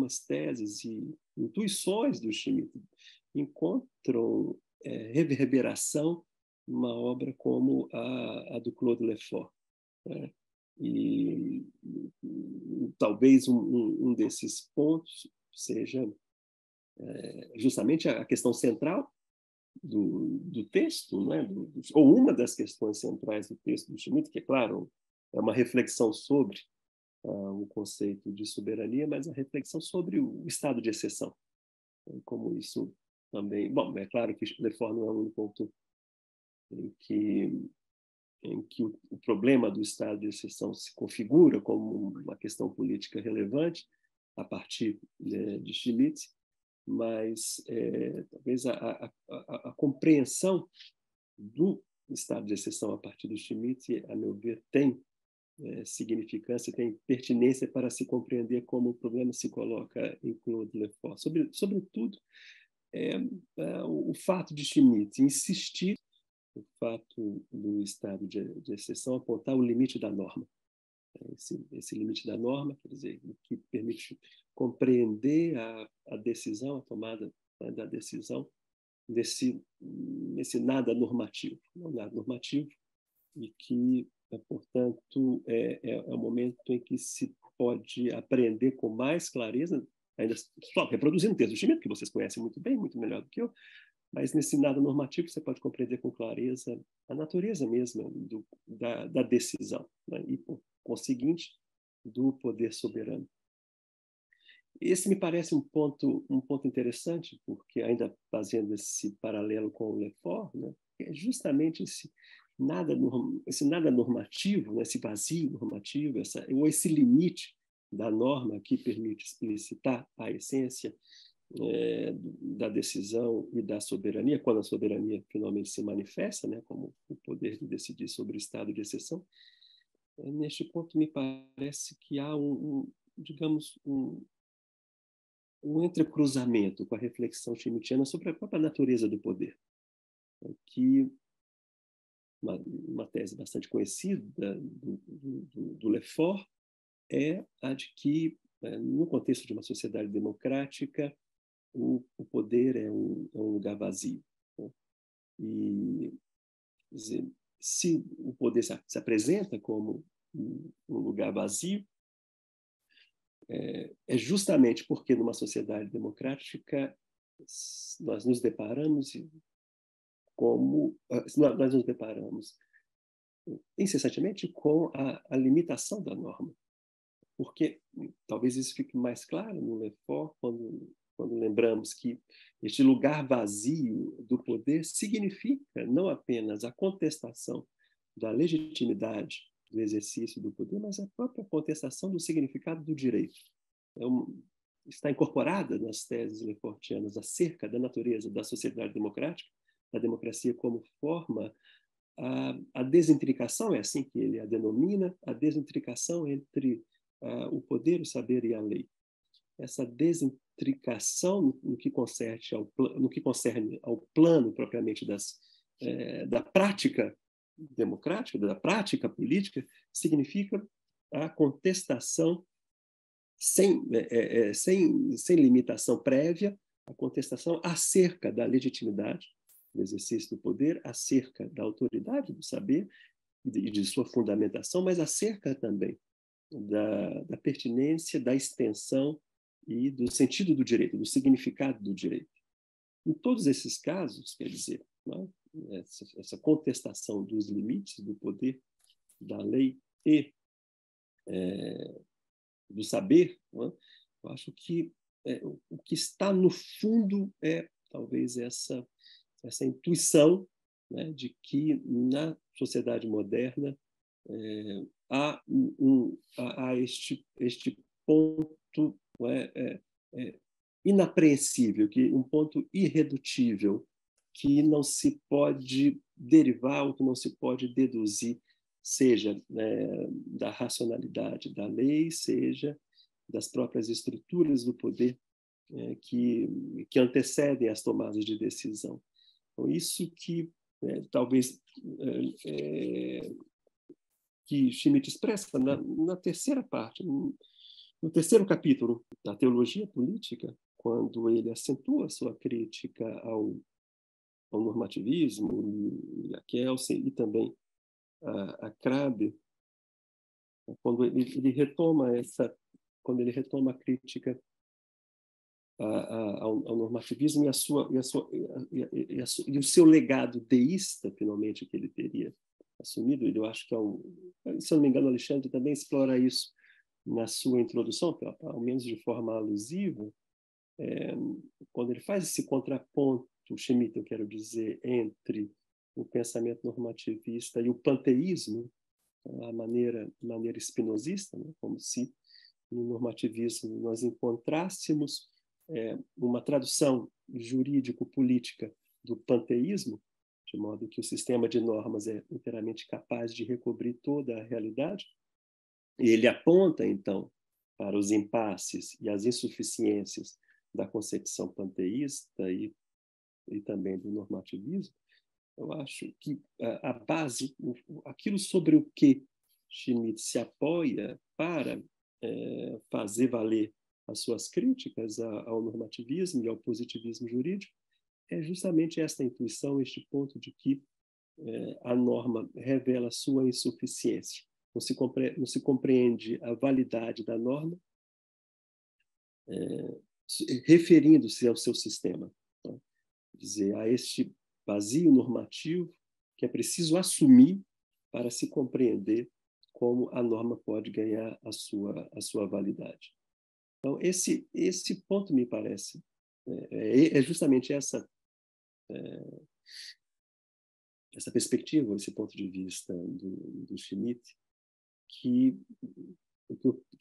algumas teses e intuições do Schmitt encontram reverberação numa obra como a do Claude Lefort, né? E talvez um desses pontos seja justamente a questão central do texto, né? Ou uma das questões centrais do texto do Schmitt, que, é claro, é uma reflexão sobre o conceito de soberania, mas a reflexão sobre o estado de exceção. Como isso também... Bom, é claro que Lefort não é o único ponto em que o problema do estado de exceção se configura como uma questão política relevante a partir de Schmitt, mas talvez a compreensão do estado de exceção a partir do Schmitt, a meu ver, tem significância, tem pertinência para se compreender como o problema se coloca em Claude Lefort. Sobretudo, o fato de Schmitt insistir o fato do estado de exceção apontar o limite da norma. Esse limite da norma, quer dizer, o que permite compreender a decisão, a tomada da decisão nesse nada normativo, não nada normativo, e que, portanto, é o momento em que se pode aprender com mais clareza, ainda só reproduzindo o texto do Schmitt, que vocês conhecem muito bem, muito melhor do que eu, mas nesse nada normativo você pode compreender com clareza a natureza mesma da decisão, né? E, por conseguinte, do poder soberano. Esse me parece um ponto interessante, porque, ainda fazendo esse paralelo com o Lefort, né, é justamente esse nada normativo, né, esse vazio normativo, esse limite da norma que permite explicitar a essência da decisão e da soberania, quando a soberania finalmente se manifesta, né, como o poder de decidir sobre o estado de exceção. Neste ponto, me parece que há digamos, um entrecruzamento com a reflexão schmittiana sobre a própria natureza do poder, que uma tese bastante conhecida do Lefort é a de que, no contexto de uma sociedade democrática, o poder é um lugar vazio, né? E, quer dizer, se o poder se apresenta como um lugar vazio, é justamente porque, numa sociedade democrática, nós nos deparamos incessantemente com a limitação da norma. Porque talvez isso fique mais claro no Lefort quando lembramos que este lugar vazio do poder significa não apenas a contestação da legitimidade do exercício do poder, mas a própria contestação do significado do direito. Está incorporada nas teses lefortianas acerca da natureza da sociedade democrática, da democracia como forma, a desintricação, é assim que ele a denomina, a desintricação entre o poder, o saber e a lei. Essa desintricação no que concerne ao plano propriamente da prática democrática, da prática política, significa a contestação sem limitação prévia, a contestação acerca da legitimidade do exercício do poder, acerca da autoridade do saber e de sua fundamentação, mas acerca também da pertinência, da extensão e do sentido do direito, do significado do direito. Em todos esses casos, quer dizer, né, essa contestação dos limites do poder, da lei e do saber, né, eu acho que o que está no fundo é talvez essa intuição, né, de que na sociedade moderna há este ponto inapreensível, um ponto irredutível, que não se pode derivar ou que não se pode deduzir, seja da racionalidade da lei, seja das próprias estruturas do poder que antecedem as tomadas de decisão. Então, isso que talvez que Schmitt expressa na terceira parte, No terceiro capítulo da Teologia Política, quando ele acentua sua crítica ao normativismo e a Kelsen e também a Crabbe, quando ele retoma a crítica ao normativismo e o seu legado deísta, finalmente, que ele teria assumido. Eu acho que se eu não me engano, Alexandre também explora isso na sua introdução, ao menos de forma alusiva, quando ele faz esse contraponto, Schmitt, eu quero dizer, entre o pensamento normativista e o panteísmo, a maneira espinosista, né? Como se no normativismo nós encontrássemos uma tradução jurídico-política do panteísmo, de modo que o sistema de normas é inteiramente capaz de recobrir toda a realidade. E ele aponta, então, para os impasses e as insuficiências da concepção panteísta e também do normativismo. Eu acho que a base, aquilo sobre o que Schmitt se apoia para fazer valer as suas críticas ao normativismo e ao positivismo jurídico, é justamente esta intuição, este ponto de que a norma revela sua insuficiência. Não se compreende a validade da norma referindo-se ao seu sistema. Tá? Dizer, a este vazio normativo que é preciso assumir para se compreender como a norma pode ganhar a sua validade. Então, esse ponto, me parece, é justamente essa perspectiva, esse ponto de vista do Schmitt, que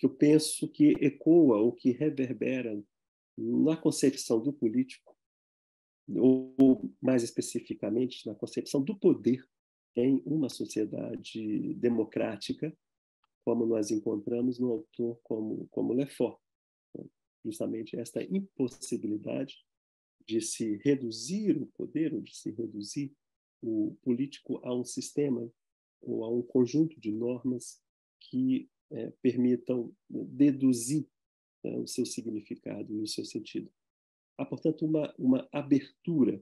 eu penso que ecoa ou que reverbera na concepção do político, ou mais especificamente na concepção do poder em uma sociedade democrática, como nós encontramos no autor como Lefort. Justamente esta impossibilidade de se reduzir o poder, ou de se reduzir o político a um sistema ou a um conjunto de normas que permitam deduzir o seu significado e o seu sentido. Há, portanto, uma abertura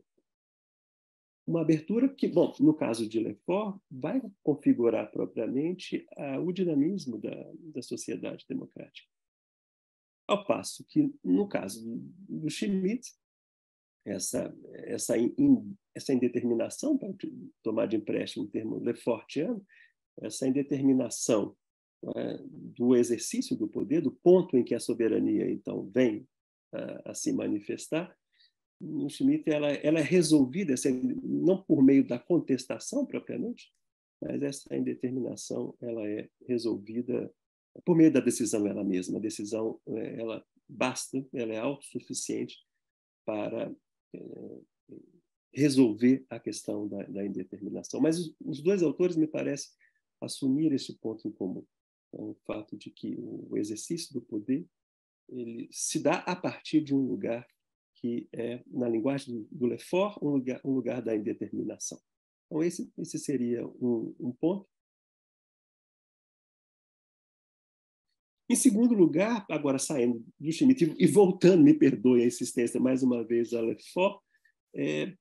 que, bom, no caso de Lefort, vai configurar propriamente o dinamismo da sociedade democrática. Ao passo que, no caso do Schmitt, essa indeterminação, para tomar de empréstimo o termo Lefortiano, essa indeterminação do exercício do poder, do ponto em que a soberania, então, vem a se manifestar, no Schmitt ela é resolvida, não por meio da contestação propriamente, mas essa indeterminação ela é resolvida por meio da decisão ela mesma. A decisão ela basta, ela é autossuficiente para resolver a questão da indeterminação. Mas os dois autores, me parece, assumir esse ponto em comum. O fato de que o exercício do poder ele se dá a partir de um lugar que é, na linguagem do Lefort, um lugar da indeterminação. Então, esse seria um ponto. Em segundo lugar, agora saindo do Schmitt e voltando, me perdoe a insistência mais uma vez a Lefort,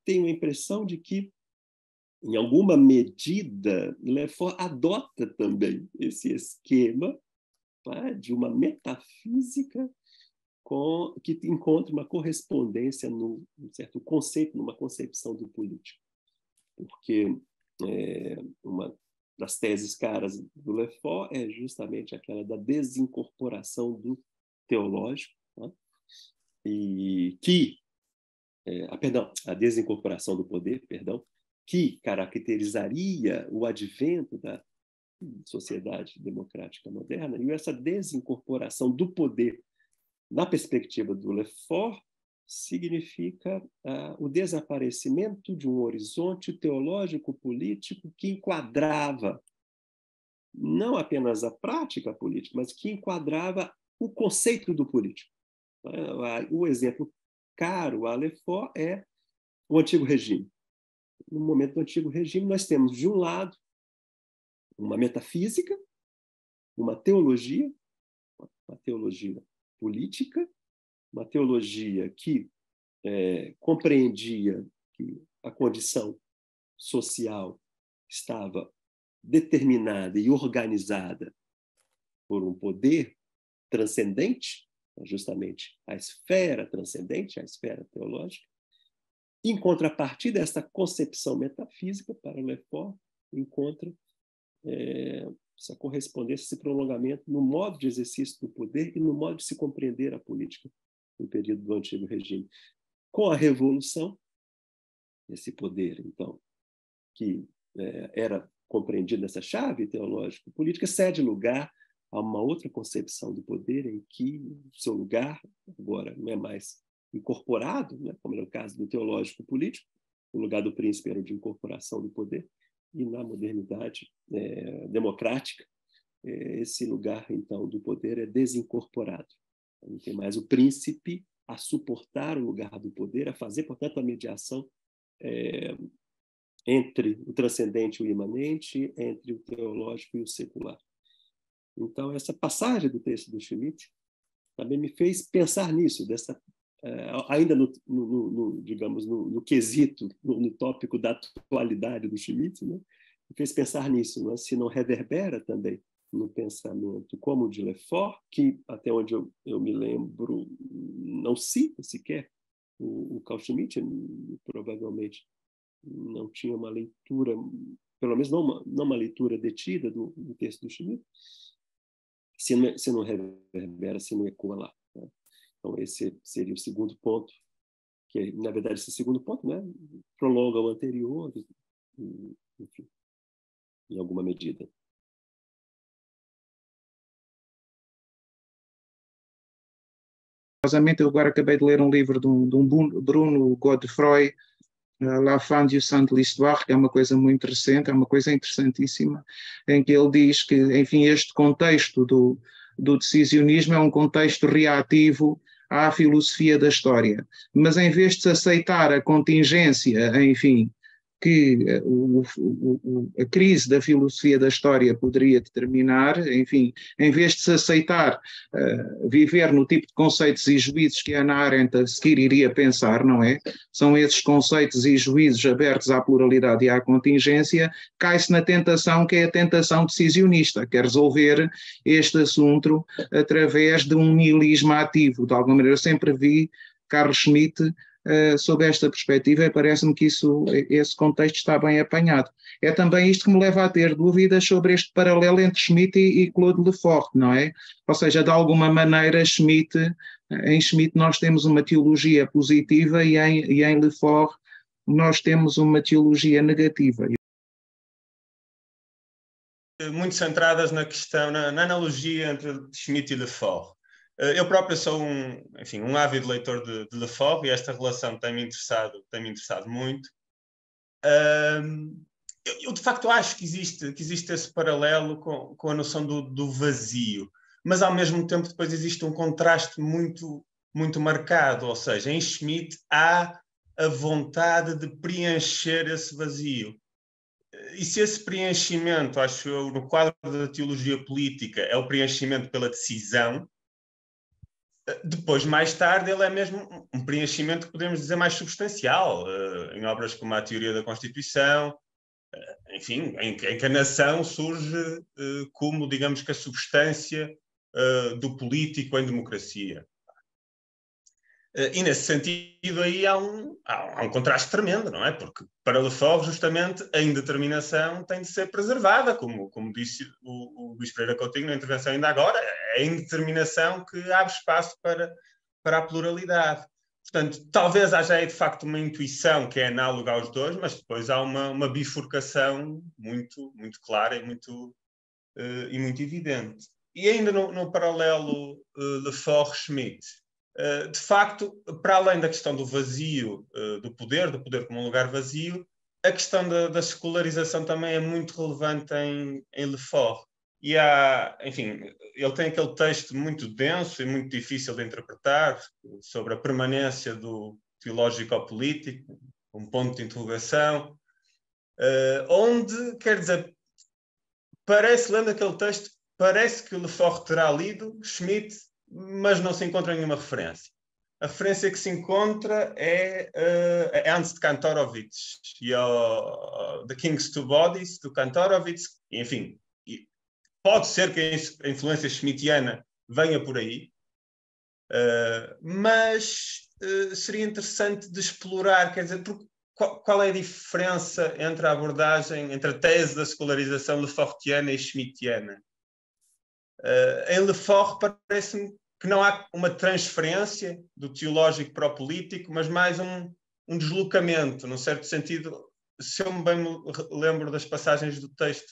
tenho a impressão de que, em alguma medida, Lefort adota também esse esquema de uma metafísica que encontra uma correspondência num certo conceito, numa concepção do político. Porque uma das teses caras do Lefort é justamente aquela da desincorporação do teológico, né? E que a desincorporação do poder, que caracterizaria o advento da sociedade democrática moderna, e essa desincorporação do poder, na perspectiva do Lefort, significa o desaparecimento de um horizonte teológico-político que enquadrava não apenas a prática política, mas que enquadrava o conceito do político. O exemplo caro a Lefort é o Antigo Regime. No momento do Antigo Regime, nós temos, de um lado, uma metafísica, uma teologia, uma teologia política, uma teologia que compreendia que a condição social estava determinada e organizada por um poder transcendente, justamente a esfera transcendente, a esfera teológica. Em contrapartida, essa concepção metafísica, para Lefort, encontra essa correspondência, esse prolongamento no modo de exercício do poder e no modo de se compreender a política no período do Antigo Regime. Com a Revolução, esse poder, então, que era compreendido nessa chave teológico-política, cede lugar a uma outra concepção do poder em que o seu lugar agora não é mais incorporado, né, como era o caso do teológico-político, o lugar do príncipe era o de incorporação do poder, e na modernidade democrática, esse lugar, então, do poder é desincorporado. Não tem mais o príncipe a suportar o lugar do poder, a fazer, portanto, a mediação entre o transcendente e o imanente, entre o teológico e o secular. Então, essa passagem do texto do Schmitt também me fez pensar nisso, ainda digamos, no quesito, no tópico da atualidade do Schmitt, né? Me fez pensar nisso, né? Se não reverbera também no pensamento como o de Lefort, que, até onde eu me lembro, não cita sequer o Carl Schmitt, provavelmente não tinha uma leitura, pelo menos não uma leitura detida do texto do Schmitt, se não reverbera, se não ecoa lá. Né? Então, esse seria o segundo ponto, que, na verdade, esse segundo ponto, né, prolonga o anterior, enfim, em alguma medida. Eu agora acabei de ler um livro de um Bruno Godefroy, La Fin du Sang de l'Histoire, que é uma coisa muito recente, é uma coisa interessantíssima, em que ele diz que, enfim, este contexto do decisionismo é um contexto reativo à filosofia da história. Mas em vez de se aceitar a contingência, enfim, que a crise da filosofia da história poderia determinar, enfim, em vez de se aceitar viver no tipo de conceitos e juízos que a Hannah Arendt a seguir iria pensar, não é? São esses conceitos e juízos abertos à pluralidade e à contingência, cai-se na tentação que é a tentação decisionista, que é resolver este assunto através de um nihilismo ativo. De alguma maneira, eu sempre vi Carl Schmitt sob esta perspectiva, e parece-me que esse contexto está bem apanhado. É também isto que me leva a ter dúvidas sobre este paralelo entre Schmitt e Claude Lefort, não é? Ou seja, de alguma maneira, em Schmitt nós temos uma teologia positiva e em Lefort nós temos uma teologia negativa. Muito centradas na questão, na analogia entre Schmitt e Lefort. Eu próprio sou um ávido leitor de Lefort e esta relação tem-me interessado muito. Eu de facto acho que existe esse paralelo com a noção do vazio, mas ao mesmo tempo depois existe um contraste muito, muito marcado, ou seja, em Schmitt há a vontade de preencher esse vazio. E se esse preenchimento, acho eu, no quadro da teologia política, é o preenchimento pela decisão, depois, mais tarde, ele é mesmo um preenchimento que podemos dizer mais substancial, em obras como a Teoria da Constituição, enfim, em que a nação surge como, digamos que, a substância do político em democracia. E nesse sentido aí há um contraste tremendo, não é? Porque para Lefort, justamente, a indeterminação tem de ser preservada, como disse o Luís Pereira Coutinho na intervenção ainda agora, é a indeterminação que abre espaço para a pluralidade. Portanto, talvez haja aí de facto uma intuição que é análoga aos dois, mas depois há uma bifurcação muito, muito clara e muito evidente. E ainda no paralelo Lefort-Schmitt, de facto, para além da questão do vazio do poder como um lugar vazio, a questão da secularização também é muito relevante em Lefort. E enfim, ele tem aquele texto muito denso e muito difícil de interpretar sobre a permanência do teológico-político, um ponto de interrogação, onde, quer dizer, parece, lendo aquele texto, parece que o Lefort terá lido Schmitt, mas não se encontra nenhuma referência. A referência que se encontra é Ernst Kantorowicz e The King's Two Bodies, do Kantorowicz. Enfim, pode ser que a influência schmittiana venha por aí, mas seria interessante de explorar, quer dizer, qual é a diferença entre a abordagem, entre a tese da secularização lefortiana e schmittiana? Em Lefort parece-me que não há uma transferência do teológico para o político, mas mais um deslocamento, num certo sentido. Se eu bem me lembro das passagens do texto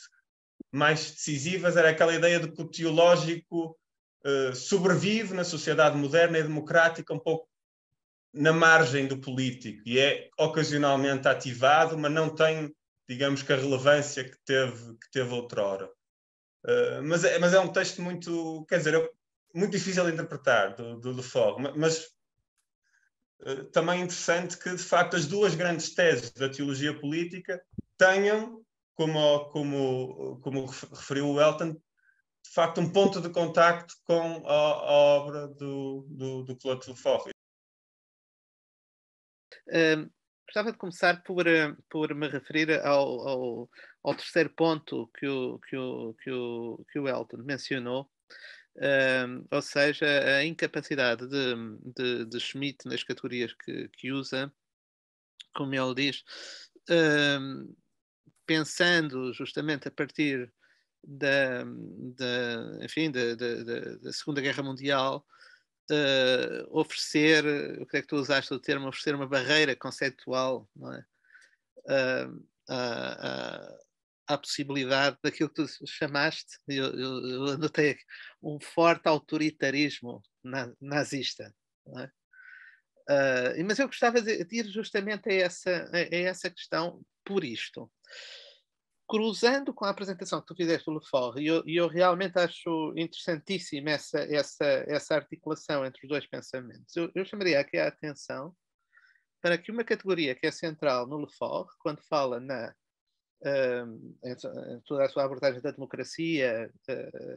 mais decisivas, era aquela ideia de que o teológico sobrevive na sociedade moderna e democrática um pouco na margem do político e é ocasionalmente ativado, mas não tem, digamos, que a relevância que teve outrora. Mas é um texto muito, quer dizer, muito difícil de interpretar, do Lefort, mas também interessante que, de facto, as duas grandes teses da teologia política tenham, como referiu o Welton, de facto, um ponto de contacto com a obra do Claude Lefort. Gostava de começar por me referir ao terceiro ponto que o Elton mencionou, ou seja, a incapacidade de Schmitt nas categorias que usa, como ele diz, pensando justamente a partir enfim, da Segunda Guerra Mundial, oferecer, o que é que tu usaste o termo, oferecer uma barreira conceitual, não é? À possibilidade daquilo que tu chamaste, eu anotei aqui, um forte autoritarismo nazista, não é? Mas eu gostava de ir justamente a essa questão por isto. Cruzando com a apresentação que tu fizeste do Lefort, e eu realmente acho interessantíssima essa articulação entre os dois pensamentos, eu chamaria aqui a atenção para que uma categoria que é central no Lefort, quando fala em toda a sua abordagem da democracia,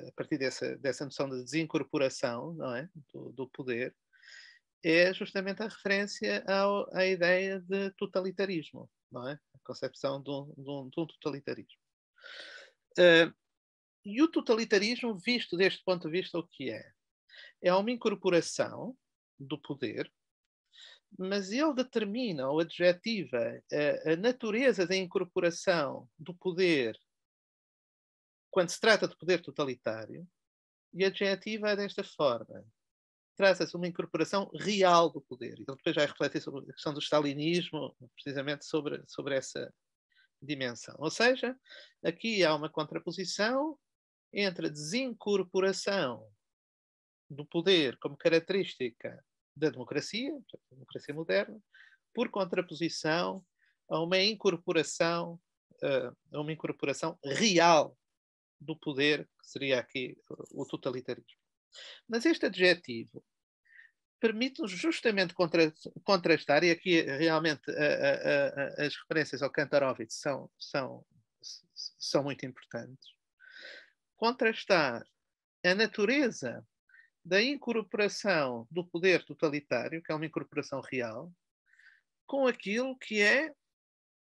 a partir dessa noção de desincorporação, não é? do poder, é justamente a referência à ideia de totalitarismo, não é? A concepção de um totalitarismo. E o totalitarismo, visto deste ponto de vista, o que é? É uma incorporação do poder, mas ele determina ou adjetiva a natureza da incorporação do poder quando se trata de poder totalitário e adjetiva desta forma. Trata-se de uma incorporação real do poder. Então depois vai refletir sobre a questão do stalinismo, precisamente sobre essa dimensão. Ou seja, aqui há uma contraposição entre a desincorporação do poder como característica da democracia moderna, por contraposição a uma incorporação real do poder, que seria aqui o totalitarismo. Mas este adjetivo permite-nos justamente contrastar, e aqui realmente as referências ao Kantorowicz são muito importantes, contrastar a natureza da incorporação do poder totalitário, que é uma incorporação real, com aquilo que é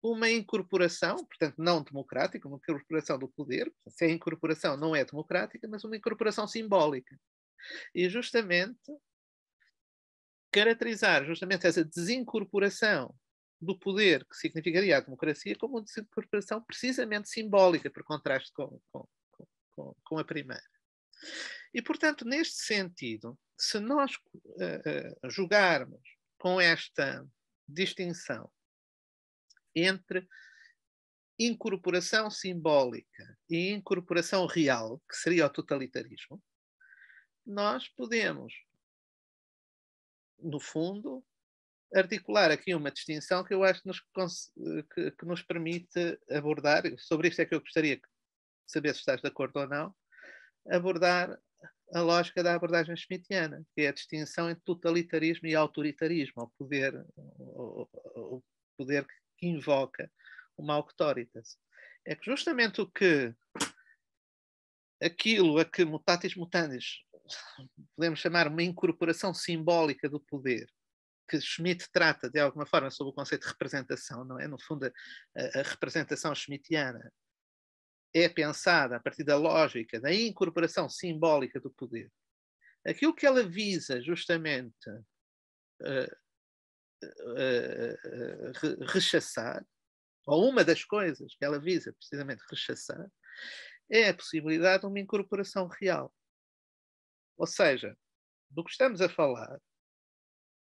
uma incorporação, portanto não democrática, uma incorporação do poder. Se a incorporação não é democrática, mas uma incorporação simbólica. E justamente caracterizar justamente essa desincorporação do poder, que significaria a democracia, como uma desincorporação precisamente simbólica, por contraste com a primeira. E, portanto, neste sentido, se nós jogarmos com esta distinção entre incorporação simbólica e incorporação real, que seria o totalitarismo, nós podemos, no fundo, articular aqui uma distinção que eu acho que nos permite abordar, sobre isto é que eu gostaria de saber se estás de acordo ou não, abordar a lógica da abordagem schmittiana, que é a distinção entre totalitarismo e autoritarismo, o poder que invoca uma auctoritas. É que justamente o que aquilo a que mutatis mutandis podemos chamar uma incorporação simbólica do poder, que Schmitt trata de alguma forma sob o conceito de representação, não é? No fundo, a representação schmittiana é pensada a partir da lógica da incorporação simbólica do poder. Aquilo que ela visa justamente rechaçar, ou uma das coisas que ela visa precisamente rechaçar, é a possibilidade de uma incorporação real. Ou seja, do que estamos a falar,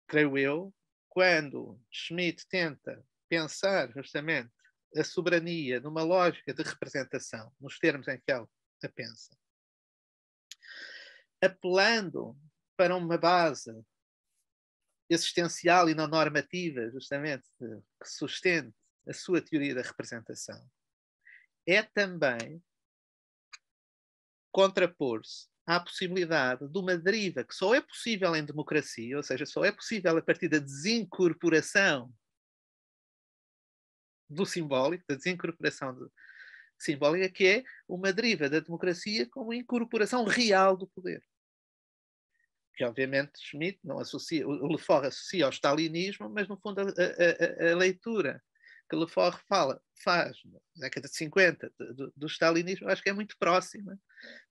creio eu, quando Schmitt tenta pensar justamente a soberania numa lógica de representação, nos termos em que ela a pensa, apelando para uma base existencial e não normativa, justamente, que sustente a sua teoria da representação, é também contrapor-se à possibilidade de uma deriva que só é possível em democracia, ou seja, só é possível a partir da desincorporação do simbólico, da desincorporação simbólica, que é uma deriva da democracia como incorporação real do poder. Que, obviamente, Schmitt não associa, o Lefort associa ao stalinismo, mas, no fundo, a leitura que Lefort faz na década de 50 do stalinismo, acho que é muito próxima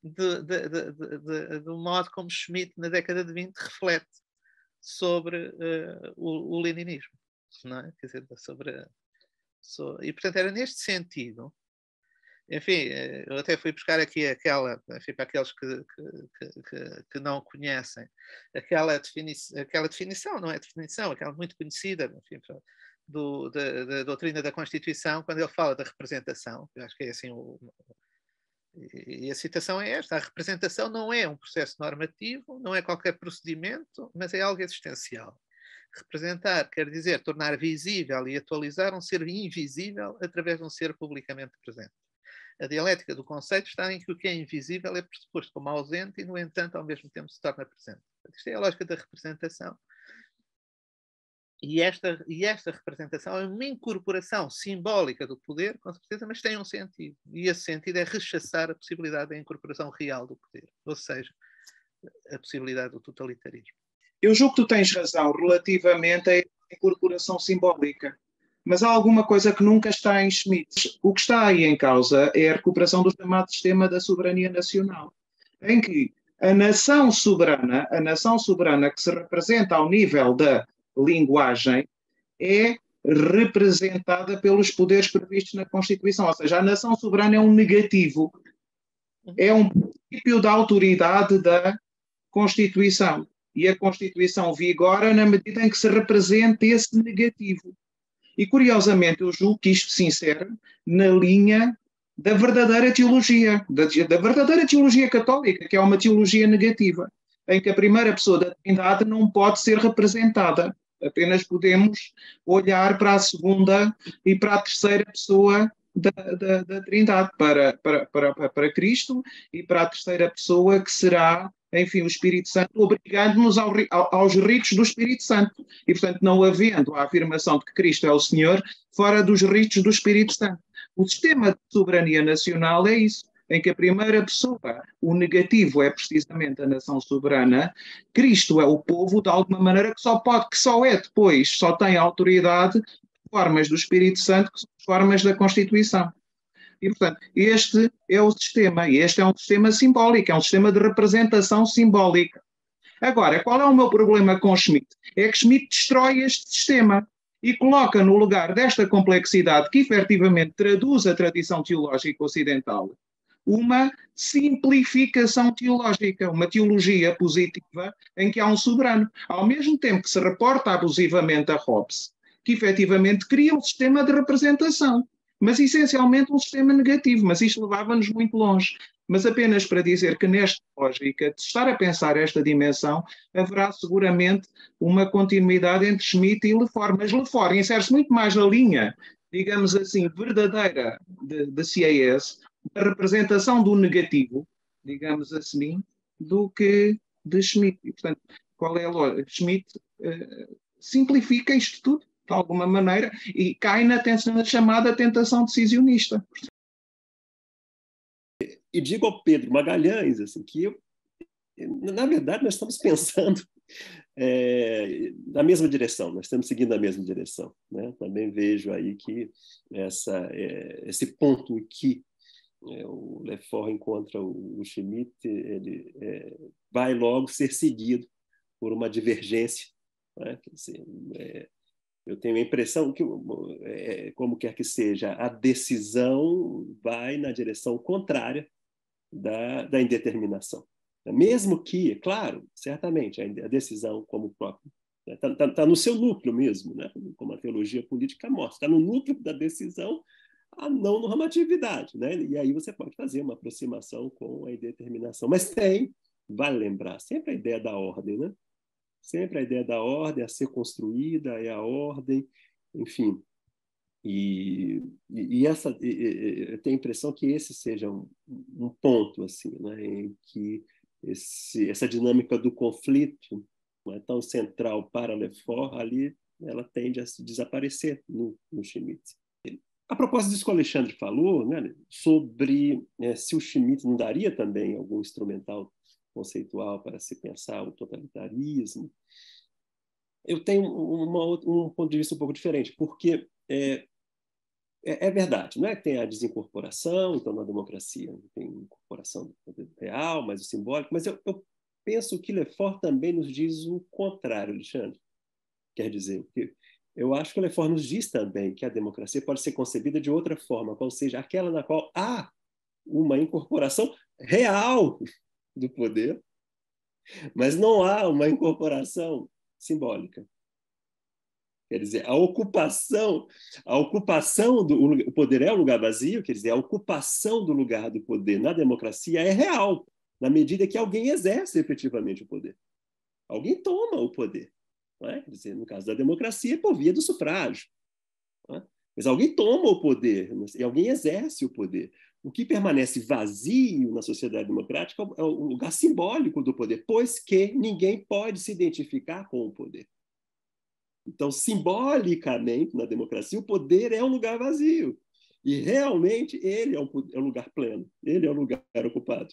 do modo como Schmitt, na década de 20, reflete sobre o leninismo. Não é? Quer dizer, e, portanto, era neste sentido. Enfim, eu até fui buscar aqui enfim, para aqueles que não conhecem, aquela definição, não é definição, aquela muito conhecida, enfim, da doutrina da Constituição, quando ele fala da representação. Eu acho que é assim, e a citação é esta: a representação não é um processo normativo, não é qualquer procedimento, mas é algo existencial. Representar quer dizer tornar visível e atualizar um ser invisível através de um ser publicamente presente. A dialética do conceito está em que o que é invisível é pressuposto como ausente e, no entanto, ao mesmo tempo se torna presente. Isto é a lógica da representação. E esta representação é uma incorporação simbólica do poder, com certeza, mas tem um sentido. E esse sentido é rechaçar a possibilidade da incorporação real do poder, ou seja, a possibilidade do totalitarismo. Eu julgo que tu tens razão relativamente à incorporação simbólica. Mas há alguma coisa que nunca está em Schmitt. O que está aí em causa é a recuperação do chamado sistema da soberania nacional, em que a nação soberana que se representa ao nível da linguagem, é representada pelos poderes previstos na Constituição. Ou seja, a nação soberana é um negativo, é um princípio da autoridade da Constituição. E a Constituição vigora na medida em que se representa esse negativo. E, curiosamente, eu julgo que isto se insere na linha da verdadeira teologia, da verdadeira teologia católica, que é uma teologia negativa, em que a primeira pessoa da Trindade não pode ser representada. Apenas podemos olhar para a segunda e para a terceira pessoa da Trindade, para Cristo, e para a terceira pessoa, que será, enfim, o Espírito Santo, obrigando-nos aos ritos do Espírito Santo. E, portanto, não havendo a afirmação de que Cristo é o Senhor, fora dos ritos do Espírito Santo. O sistema de soberania nacional é isso, em que a primeira pessoa, o negativo, é precisamente a nação soberana. Cristo é o povo, de alguma maneira, que só tem autoridade, formas do Espírito Santo, que são as formas da Constituição. E, portanto, este é o sistema, e este é um sistema simbólico, é um sistema de representação simbólica. Agora, qual é o meu problema com Schmitt? É que Schmitt destrói este sistema e coloca no lugar desta complexidade que efetivamente traduz a tradição teológica ocidental uma simplificação teológica, uma teologia positiva em que há um soberano. Ao mesmo tempo que se reporta abusivamente a Hobbes, que efetivamente cria um sistema de representação, mas essencialmente um sistema negativo. Mas isto levava-nos muito longe. Mas apenas para dizer que nesta lógica de estar a pensar esta dimensão, haverá seguramente uma continuidade entre Schmitt e Lefort. Mas Lefort insere-se muito mais na linha, digamos assim, verdadeira de CAS, da representação do negativo, digamos assim, do que de Schmitt. E, portanto, qual é a lógica? Schmitt simplifica isto tudo, de alguma maneira, e cai na chamada tentação decisionista. E digo ao Pedro Magalhães assim, que, na verdade, nós estamos pensando na mesma direção, nós estamos seguindo a mesma direção, né? Também vejo aí que esse ponto em que o Lefort encontra o Schmitt, ele vai logo ser seguido por uma divergência, né? Quer dizer, eu tenho a impressão que, como quer que seja, a decisão vai na direção contrária da indeterminação. Mesmo que, claro, certamente, a decisão como próprio está no seu núcleo mesmo, né? Como a teologia política mostra, está no núcleo da decisão a não normatividade, né? E aí você pode fazer uma aproximação com a indeterminação. Mas vale lembrar, sempre a ideia da ordem, né? Sempre a ideia da ordem a ser construída, é a ordem, enfim. E eu tenho a impressão que esse seja um ponto assim, né, em que essa dinâmica do conflito não é tão central para Lefort, ali ela tende a se desaparecer no Schmitt. A propósito disso que o Alexandre falou, né, sobre se o Schmitt não daria também algum instrumental conceitual para se pensar o totalitarismo, eu tenho um ponto de vista um pouco diferente, porque é verdade, não é que tem a desincorporação, então na democracia tem incorporação do poder real, mas o simbólico, mas eu penso que Lefort também nos diz o contrário, Alexandre. Quer dizer, eu acho que Lefort nos diz também que a democracia pode ser concebida de outra forma, qual seja aquela na qual há uma incorporação real do poder, mas não há uma incorporação simbólica. Quer dizer, a ocupação o poder é um lugar vazio, quer dizer, a ocupação do lugar do poder na democracia é real, na medida que alguém exerce efetivamente o poder. Alguém toma o poder. Não é? Quer dizer, no caso da democracia, é por via do sufrágio. Não é? Mas alguém toma o poder, e alguém exerce o poder. O que permanece vazio na sociedade democrática é o lugar simbólico do poder, pois que ninguém pode se identificar com o poder. Então, simbolicamente, na democracia, o poder é um lugar vazio. E, realmente, ele é um lugar pleno. Ele é um lugar ocupado.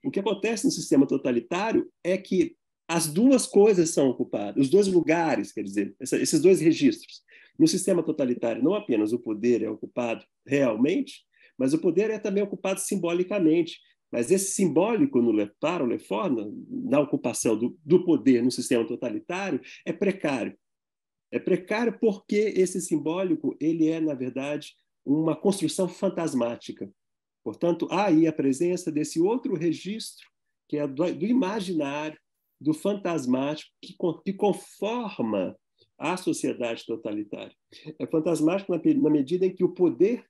O que acontece no sistema totalitário é que as duas coisas são ocupadas, os dois lugares, quer dizer, esses dois registros. No sistema totalitário, não apenas o poder é ocupado realmente, mas o poder é também ocupado simbolicamente. Mas esse simbólico, para o Lefort, na ocupação do poder no sistema totalitário, é precário. É precário porque esse simbólico ele é, na verdade, uma construção fantasmática. Portanto, há aí a presença desse outro registro, que é do imaginário, do fantasmático, que conforma a sociedade totalitária. É fantasmático na medida em que o poder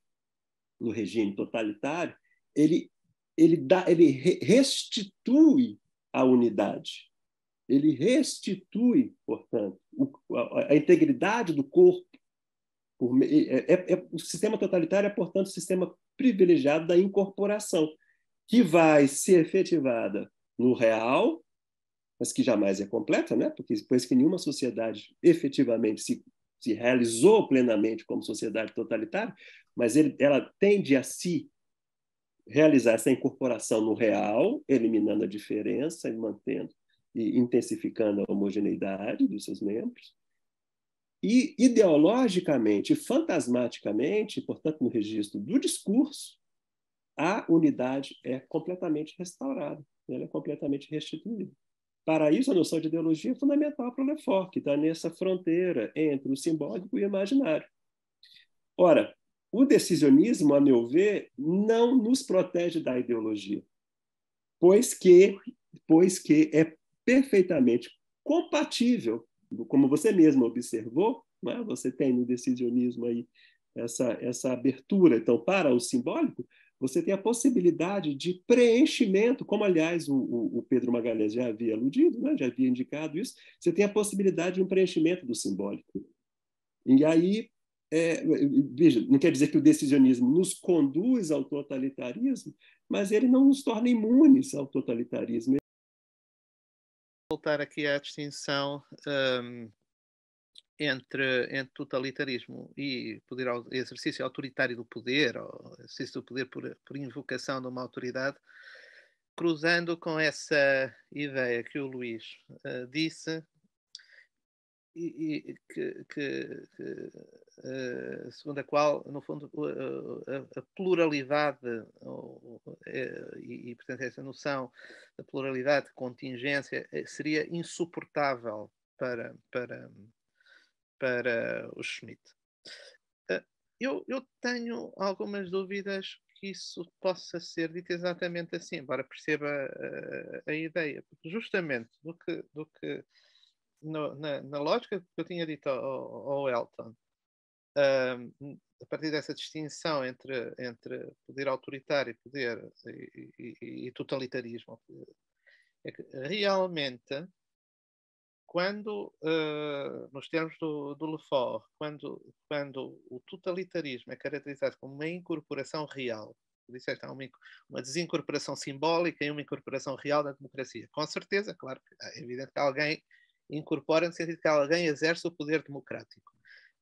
no regime totalitário ele restitui a unidade. Ele restitui, portanto, a integridade do corpo. O sistema totalitário é, portanto, o sistema privilegiado da incorporação, que vai ser efetivada no real, mas que jamais é completa, né? Porque depois que nenhuma sociedade efetivamente se realizou plenamente como sociedade totalitária, mas ela tende a se realizar essa incorporação no real, eliminando a diferença e mantendo e intensificando a homogeneidade dos seus membros. E ideologicamente, fantasmaticamente, portanto, no registro do discurso, a unidade é completamente restaurada, ela é completamente restituída. Para isso, a noção de ideologia é fundamental para o Lefort, que está nessa fronteira entre o simbólico e o imaginário. Ora, o decisionismo, a meu ver, não nos protege da ideologia, pois que é perfeitamente compatível, como você mesmo observou, né? Você tem no decisionismo aí essa abertura. Então, para o simbólico, você tem a possibilidade de preenchimento, como, aliás, o Pedro Magalhães já havia aludido, né? Já havia indicado isso. Você tem a possibilidade de um preenchimento do simbólico. E aí, veja, não quer dizer que o decisionismo nos conduz ao totalitarismo, mas ele não nos torna imunes ao totalitarismo. Voltar aqui à distinção entre totalitarismo e exercício autoritário do poder, ou exercício do poder por invocação de uma autoridade, cruzando com essa ideia que o Luís disse, segundo a qual, no fundo, a pluralidade e, portanto, essa noção da pluralidade, de contingência, seria insuportável para o Schmitt. Eu tenho algumas dúvidas que isso possa ser dito exatamente assim, embora perceba a ideia, porque justamente do que na lógica que eu tinha dito ao Elton, a partir dessa distinção entre poder autoritário e totalitarismo, é que realmente, quando, nos termos do Lefort, quando o totalitarismo é caracterizado como uma incorporação real, disseste, há uma desincorporação simbólica e uma incorporação real da democracia. Com certeza, claro, é evidente que alguém incorpora no sentido que alguém exerce o poder democrático.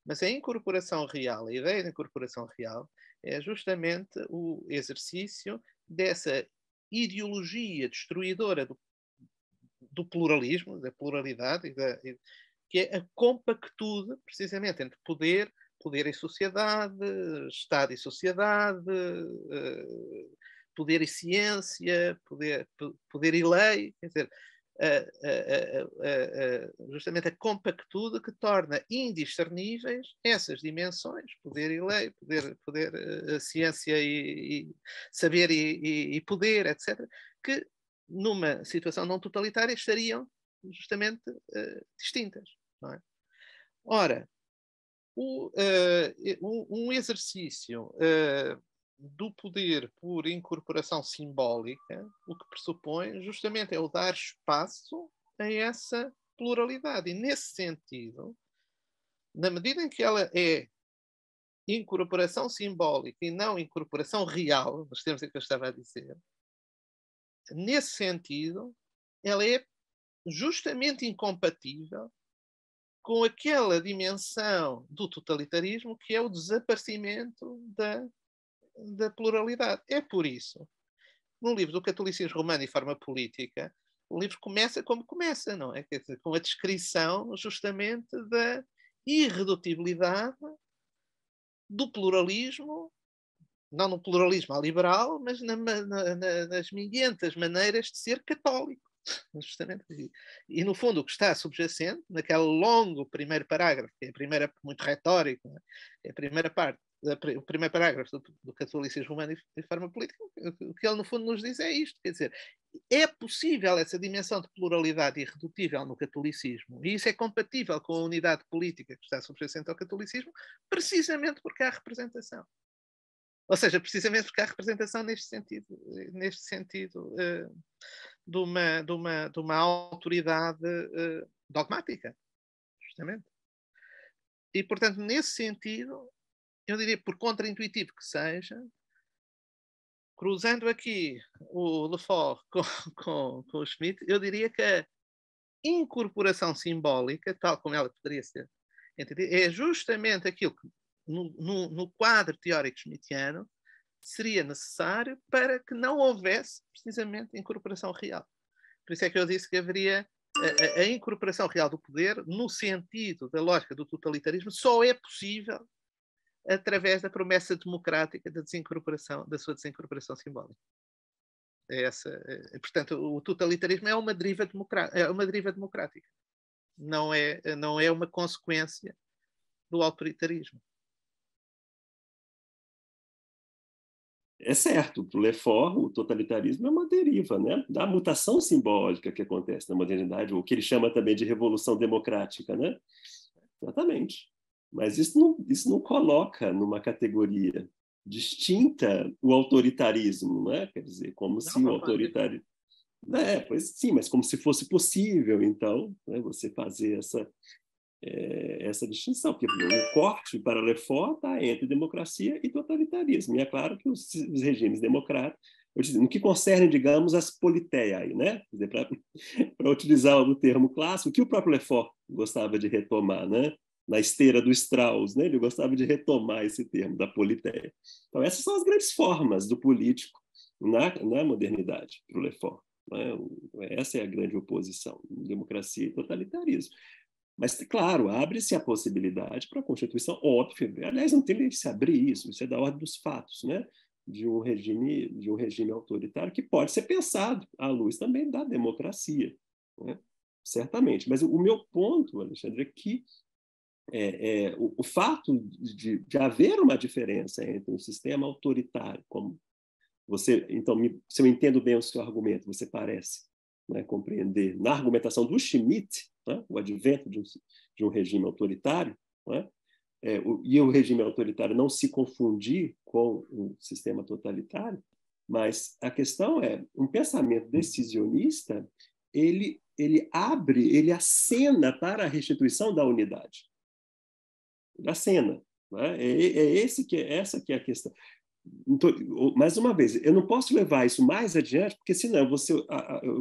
Mas a incorporação real, a ideia de incorporação real, é justamente o exercício dessa ideologia destruidora do pluralismo, da pluralidade, que é a compactude, precisamente, entre poder e sociedade, Estado e sociedade, poder e ciência, poder e lei, quer dizer, justamente a compactude que torna indiscerníveis essas dimensões, poder e lei, poder ciência e saber e poder, etc., que numa situação não totalitária estariam justamente distintas. Não é? Ora, um exercício do poder por incorporação simbólica, o que pressupõe justamente é o dar espaço a essa pluralidade. E nesse sentido, na medida em que ela é incorporação simbólica e não incorporação real, nos termos em que eu estava a dizer, nesse sentido, ela é justamente incompatível com aquela dimensão do totalitarismo que é o desaparecimento da pluralidade. É por isso, no livro do Catolicismo Romano e Forma Política, o livro começa como começa, não é? Quer dizer, com a descrição justamente da irredutibilidade do pluralismo, não no pluralismo à liberal, mas nas 500 maneiras de ser católico. Justamente. E, no fundo, o que está subjacente, naquele longo primeiro parágrafo, que é a primeira, muito retórico, é a primeira parte, o primeiro parágrafo do Catolicismo Romano e Forma Política, o que ele, no fundo, nos diz é isto. Quer dizer, é possível essa dimensão de pluralidade irredutível no catolicismo, e isso é compatível com a unidade política que está subjacente ao catolicismo, precisamente porque há representação. Ou seja, precisamente porque há representação neste sentido de uma autoridade dogmática, justamente. E, portanto, nesse sentido, eu diria, por contraintuitivo que seja, cruzando aqui o Lefort com o Schmitt, eu diria que a incorporação simbólica, tal como ela poderia ser entendida, é justamente aquilo que, no quadro teórico schmittiano, seria necessário para que não houvesse, precisamente, incorporação real. Por isso é que eu disse que haveria a incorporação real do poder, no sentido da lógica do totalitarismo, só é possível através da promessa democrática da sua desincorporação simbólica. Portanto, o totalitarismo é uma deriva democrática. Não é uma consequência do autoritarismo. É certo, para o Lefort, o totalitarismo é uma deriva, né, da mutação simbólica que acontece na modernidade, o que ele chama também de revolução democrática, né? Exatamente. Mas isso não coloca numa categoria distinta o autoritarismo, né? Quer dizer, como se o autoritarismo... pois sim, mas como se fosse possível, então, né, você fazer essa distinção, porque o corte para Lefort está entre democracia e totalitarismo. E é claro que os regimes democráticos, no que concerne, digamos, as politeiai, né? Para utilizar o termo clássico, que o próprio Lefort gostava de retomar, né? na esteira do Strauss, né? Ele gostava de retomar esse termo da politeia. Então, essas são as grandes formas do político na modernidade, para o Lefort. Né? Essa é a grande oposição, democracia e totalitarismo. Mas, claro, abre-se a possibilidade para a Constituição, óbvio. Aliás, não tem nem que se abrir isso é da ordem dos fatos, né? de um regime autoritário que pode ser pensado à luz também da democracia, né? Certamente. Mas o meu ponto, Alexandre, é que o fato de haver uma diferença entre um sistema autoritário, como você, então, se eu entendo bem o seu argumento, você parece, né, compreender na argumentação do Schmitt, né, o advento de um regime autoritário, né, e o regime autoritário não se confundir com um sistema totalitário, mas a questão é, um pensamento decisionista, ele acena para a restituição da unidade. Ele acena. Né? Essa que é a questão. Então, mais uma vez, eu não posso levar isso mais adiante, porque senão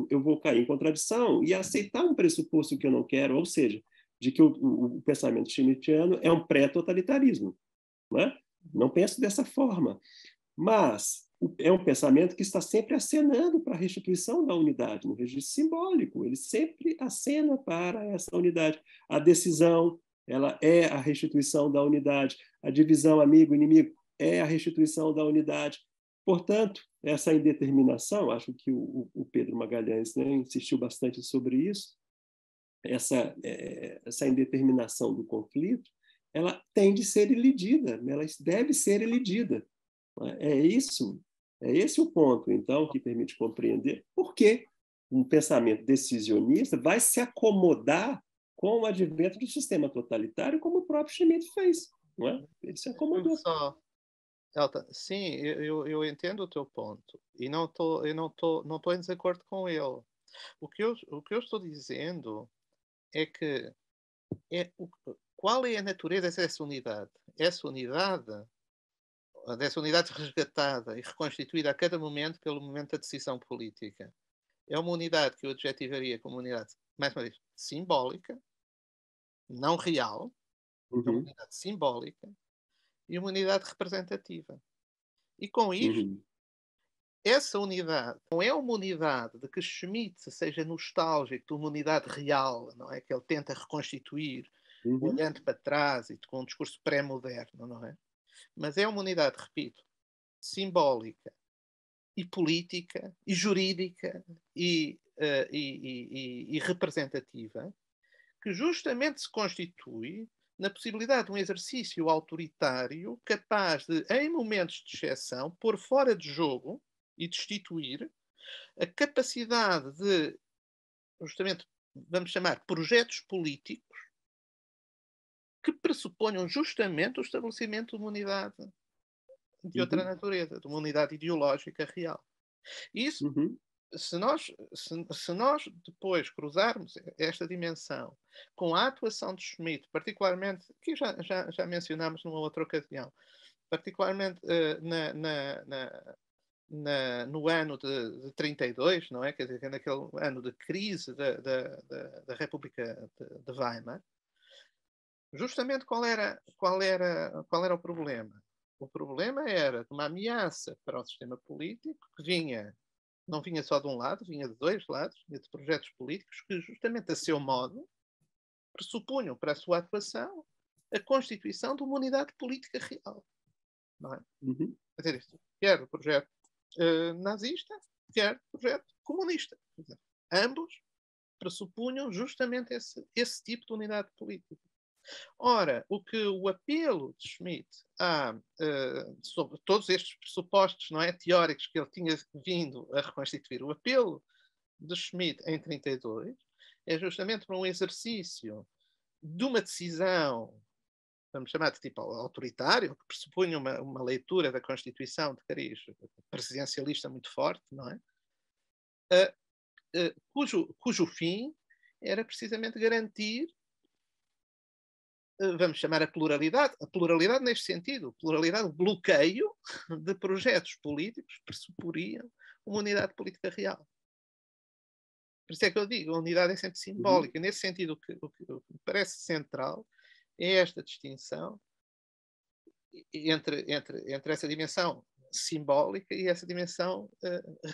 eu vou cair em contradição e aceitar um pressuposto que eu não quero, ou seja, de que o pensamento schmittiano é um pré-totalitarismo. Né? Não penso dessa forma. Mas é um pensamento que está sempre acenando para a restituição da unidade, no registro simbólico. Ele sempre acena para essa unidade. A decisão, ela é a restituição da unidade. A divisão amigo-inimigo é a restituição da unidade. Portanto, essa indeterminação, acho que o Pedro Magalhães, né, insistiu bastante sobre isso, essa indeterminação do conflito, ela tem de ser elidida, ela deve ser elidida. É esse o ponto, então, que permite compreender por que um pensamento decisionista vai se acomodar com o advento do sistema totalitário, como o próprio Schmitt fez. Não é? Ele se acomodou. Elton, sim, eu entendo o teu ponto e não estou em desacordo com ele. O que eu estou dizendo é que qual é a natureza dessa unidade? Essa unidade resgatada e reconstituída a cada momento pelo momento da decisão política. É uma unidade que eu adjetivaria como uma unidade, mais uma vez, simbólica, não real, é uma unidade simbólica e uma unidade representativa. E com isto, essa unidade não é uma unidade de que Schmitt seja nostálgico de uma unidade real, não é? Que ele tenta reconstituir, olhando para trás e com um discurso pré-moderno, não é? Mas é uma unidade, repito, simbólica e política e jurídica e representativa, que justamente se constitui na possibilidade de um exercício autoritário capaz de, em momentos de exceção, pôr fora de jogo e destituir a capacidade de, justamente, vamos chamar, projetos políticos que pressuponham justamente o estabelecimento de uma unidade de outra natureza, de uma unidade ideológica real. E isso, se nós depois cruzarmos esta dimensão com a atuação de Schmitt, particularmente, que já mencionámos numa outra ocasião, particularmente no ano de 32, não é? Quer dizer, naquele ano de crise da República de Weimar, justamente qual era o problema? O problema era uma ameaça para o sistema político que não vinha só de um lado, vinha de dois lados, vinha de projetos políticos que, justamente a seu modo, pressupunham para a sua atuação a constituição de uma unidade política real. Não é? Quer dizer, isto, quer o projeto nazista, quer o projeto comunista. Dizer, ambos pressupunham justamente esse tipo de unidade política. Ora, o apelo de Schmitt sobre todos estes pressupostos, não é, teóricos que ele tinha vindo a reconstituir, o apelo de Schmitt em 32 é justamente para um exercício de uma decisão, vamos chamar de tipo autoritário, que pressupunha uma leitura da Constituição de cariz presidencialista muito forte, não é? Cujo fim era precisamente garantir, vamos chamar a pluralidade neste sentido, pluralidade, bloqueio de projetos políticos que pressuporiam uma unidade política real. Por isso é que eu digo, a unidade é sempre simbólica. Nesse sentido, o que me parece central é esta distinção entre essa dimensão simbólica e essa dimensão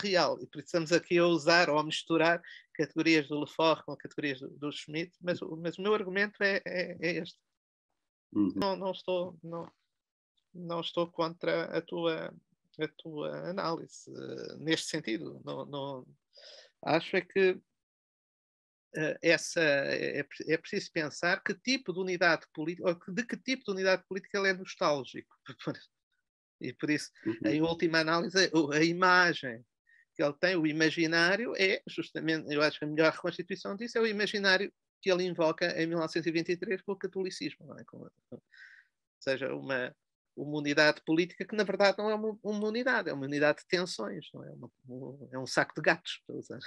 real. E por isso estamos aqui a usar ou a misturar categorias do Lefort com categorias do Schmitt, mas o meu argumento é este. Não estou contra a tua análise neste sentido. Não, acho é que é preciso pensar que tipo de unidade política, ou de que tipo de unidade política ele é nostálgico. E por isso, em última análise, a imagem que ele tem, o imaginário, é justamente, eu acho que a melhor reconstituição disso é o imaginário que ele invoca em 1923 com o catolicismo, não é? Ou seja, uma unidade política que, na verdade, não é uma unidade, é uma unidade de tensões, não é? É um saco de gatos, para usar